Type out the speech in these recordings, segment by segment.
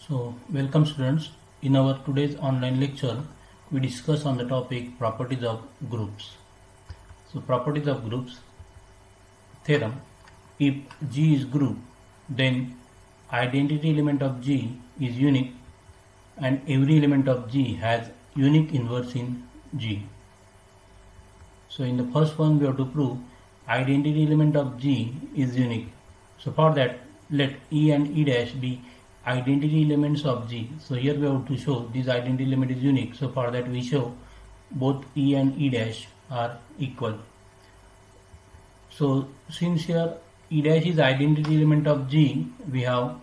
So, welcome students. In our today's online lecture, we discuss on the topic properties of groups. So, properties of groups theorem. If G is group, then identity element of G is unique and every element of G has unique inverse in G. So, in the first one, we have to prove identity element of G is unique. So, for that, let E and E dash be identity elements of G. So here we have to show this identity element is unique. So for that we show both E and E dash are equal. So since here E dash is identity element of G, we have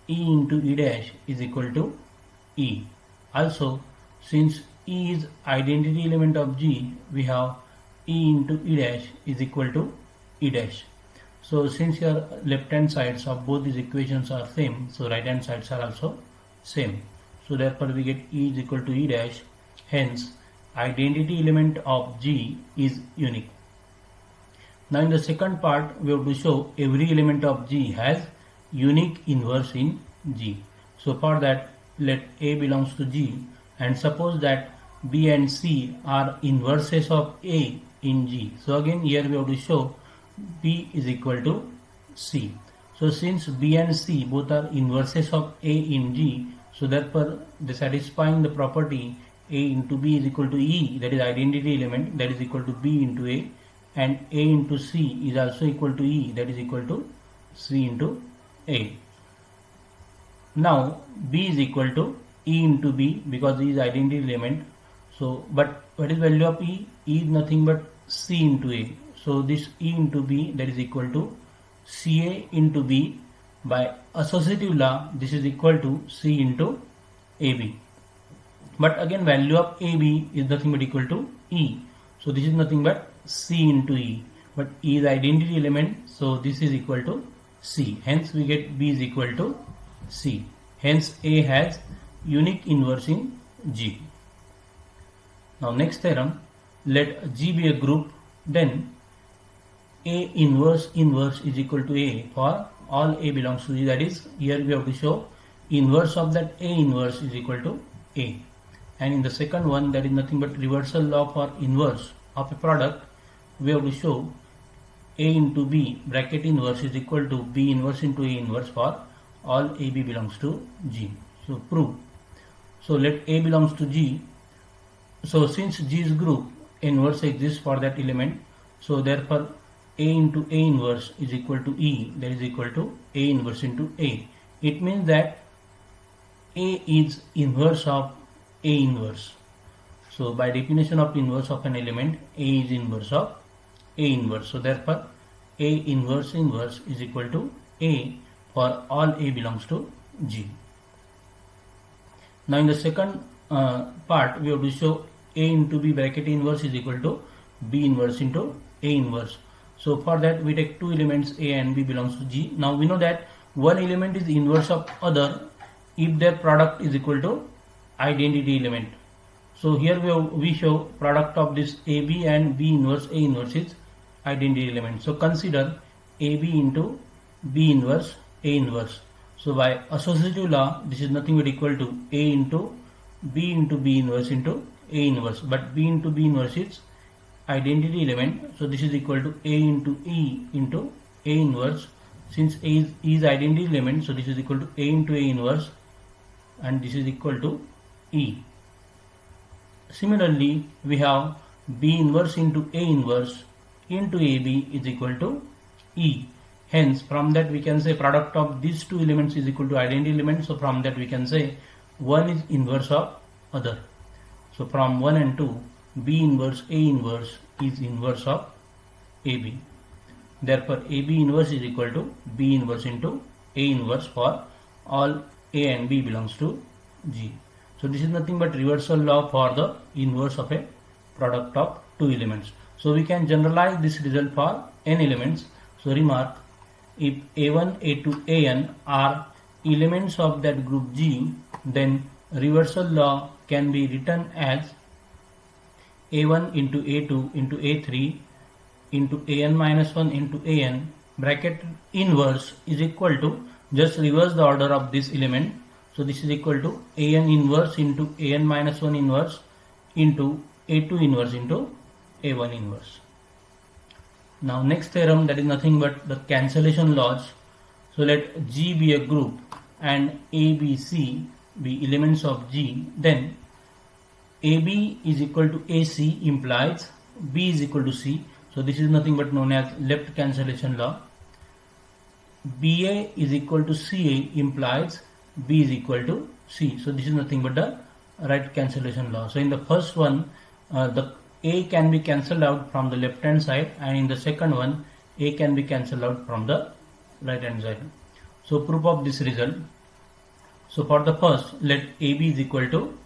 E into E dash is equal to E. Also since E is identity element of G, we have E into E dash is equal to E dash. So since your left hand sides of both these equations are same, so right hand sides are also same. So therefore we get E is equal to E dash. Hence identity element of G is unique. Now in the second part we have to show every element of G has unique inverse in G. So for that let A belongs to G and suppose that B and C are inverses of A in G. So again here we have to show B is equal to C. So since B and C both are inverses of A in G, so therefore they satisfying the property A into B is equal to E, that is identity element, that is equal to B into A, and A into C is also equal to E, that is equal to C into A. Now B is equal to E into B because E is identity element. So but what is value of E? E is nothing but C into A. So this E into B, that is equal to CA into B. By associative law, this is equal to C into AB. But again value of AB is nothing but equal to E. So this is nothing but C into E. But E is identity element, so this is equal to C. Hence we get B is equal to C. Hence A has unique inverse in G. Now next theorem, let G be a group, then A inverse is equal to A for all A belongs to G. That is, here we have to show inverse of that A inverse is equal to A. And in the second one, that is nothing but reversal law for inverse of a product, we have to show A into B bracket inverse is equal to B inverse into A inverse for all AB belongs to G. So prove. So let A belongs to G. So since G is group, inverse exists for that element. So therefore A into A inverse is equal to E, that is equal to A inverse into A. It means that A is inverse of A inverse. So by definition of inverse of an element, A is inverse of A inverse. So therefore A inverse is equal to A for all A belongs to G. Now in the second part we have to show A into B bracket inverse is equal to B inverse into A inverse. So for that we take two elements A and B belongs to G. Now we know that one element is inverse of other if their product is equal to identity element. So here we show product of this AB and B inverse A inverse is identity element. So consider AB into B inverse A inverse. So by associative law this is nothing but equal to A into B inverse into A inverse. But B into B inverse is identity element, so this is equal to A into E into A inverse. Since A is identity element, so this is equal to A into A inverse and this is equal to E. Similarly we have B inverse into A inverse into AB is equal to E. Hence from that we can say product of these two elements is equal to identity element. So from that we can say one is inverse of other. So from 1 and 2, B inverse A inverse is inverse of AB. Therefore AB inverse is equal to B inverse into A inverse for all A and B belongs to G. So this is nothing but reversal law for the inverse of a product of two elements. So we can generalize this result for n elements. So remark, if A1, A2, An are elements of that group G, then reversal law can be written as A1 into A2 into A3 into An minus 1 into An bracket inverse is equal to, just reverse the order of this element. So this is equal to an inverse into an minus 1 inverse into a2 inverse into a1 inverse. Now next theorem, that is nothing but the cancellation laws. So let G be a group and A, B, C be elements of G, then AB is equal to AC implies B is equal to C. So this is nothing but known as left cancellation law. BA is equal to CA implies B is equal to C. So this is nothing but the right cancellation law. So in the first one, the A can be cancelled out from the left hand side, and in the second one, A can be cancelled out from the right hand side. So proof of this result. So for the first, let AB is equal to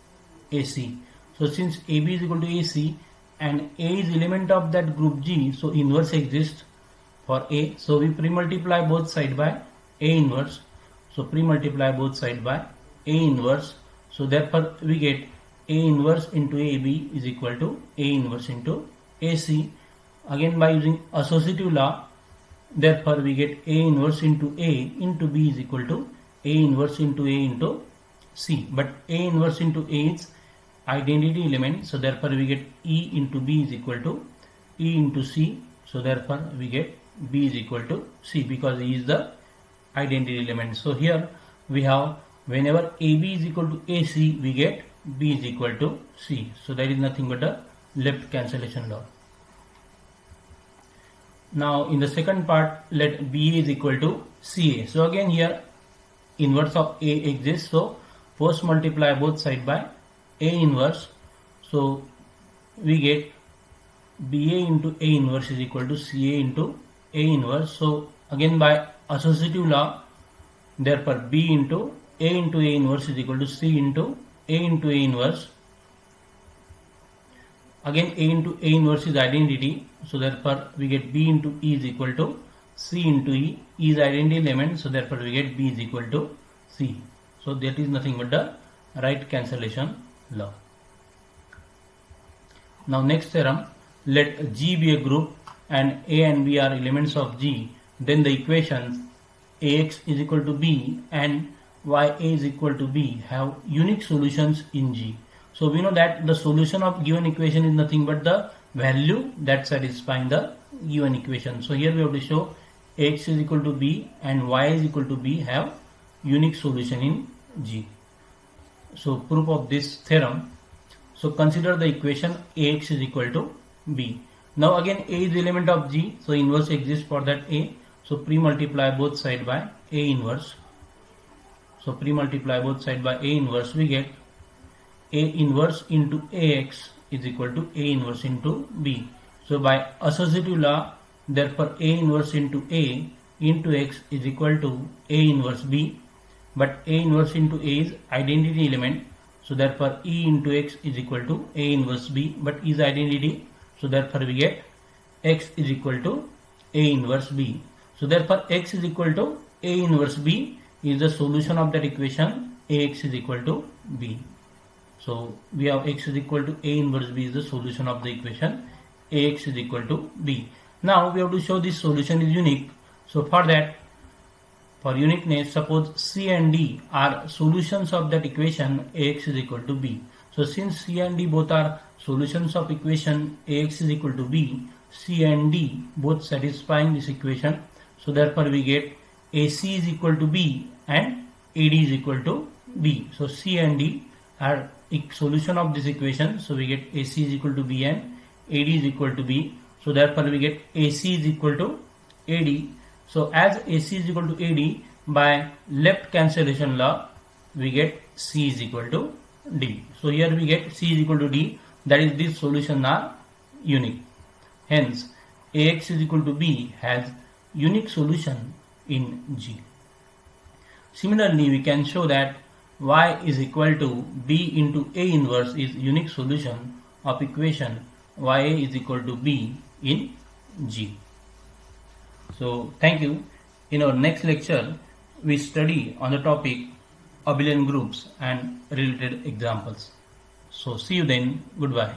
AC. So since AB is equal to AC and A is element of that group G, so inverse exists for A. So we pre-multiply both side by A inverse. So pre-multiply both side by A inverse. So therefore we get A inverse into AB is equal to A inverse into AC. Again by using associative law, therefore we get A inverse into A into B is equal to A inverse into A into C. But A inverse into A is identity element. So therefore we get E into B is equal to E into C. So therefore we get B is equal to C because E is the identity element. So here we have whenever AB is equal to AC, we get B is equal to C. So that is nothing but a left cancellation law. Now in the second part, let BA is equal to CA. So again here inverse of A exists. So first multiply both side by A inverse. So we get BA into A inverse is equal to CA into A inverse. So again by associative law, therefore B into A inverse is equal to C into A inverse. Again A into A inverse is identity. So therefore we get B into E is equal to C into E. E is identity element. So therefore we get B is equal to C. So that is nothing but the right cancellation law. Now next theorem, let G be a group and A and B are elements of G, then the equations Ax is equal to B and Ya is equal to B have unique solutions in G. So we know that the solution of given equation is nothing but the value that satisfying the given equation. So here we have to show Ax is equal to B and Y is equal to B have unique solution in G. So proof of this theorem. So consider the equation Ax is equal to B. Now again A is element of G, so inverse exists for that A. So pre-multiply both side by A inverse. So pre-multiply both side by A inverse, we get A inverse into Ax is equal to A inverse into B. So by associative law, therefore A inverse into A into X is equal to A inverse B. But A inverse into A is identity element. So therefore E into X is equal to A inverse B, but is identity. So therefore we get X is equal to A inverse B. So therefore X is equal to A inverse B is the solution of that equation Ax is equal to B. So we have X is equal to A inverse B is the solution of the equation Ax is equal to B. Now we have to show this solution is unique. So for that, for uniqueness, suppose C and D are solutions of that equation Ax is equal to B. So since C and D both are solutions of equation Ax is equal to B, C and D both satisfying this equation. So therefore we get AC is equal to B and AD is equal to B. So C and D are solution of this equation. So we get AC is equal to B and AD is equal to B. So therefore we get AC is equal to AD. So as AC is equal to AD, by left cancellation law, we get C is equal to D. So here we get C is equal to D, that is these solutions are unique. Hence Ax is equal to B has unique solution in G. Similarly, we can show that Y is equal to B into A inverse is unique solution of equation Ya is equal to B in G. So thank you. In our next lecture, we study on the topic abelian groups and related examples. So see you then. Goodbye.